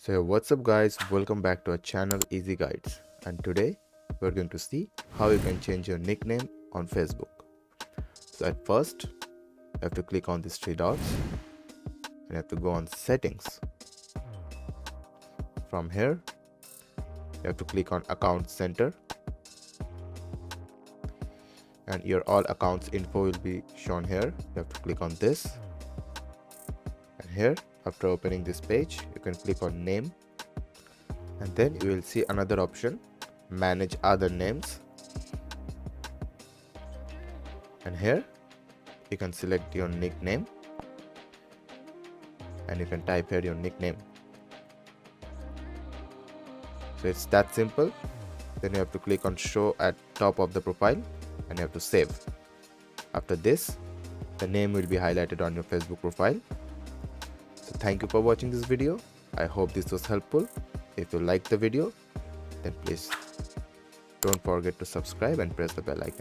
So what's up guys, welcome back to our channel Easy Guides, and today we're going to see how you can change your nickname on Facebook. So at first you have to click on these three dots and you have to go on settings. From here you have to click on account center and your all accounts info will be shown here. You have to click on this, and here after opening this page you can click on name, and then you will see another option, manage other names, and here you can select your nickname and you can type here your nickname. So it's that simple. Then you have to click on show at top of the profile and you have to save. After this, the name will be highlighted on your Facebook profile. So thank you for watching this video. I hope this was helpful. If you liked the video, then please don't forget to subscribe and press the bell icon.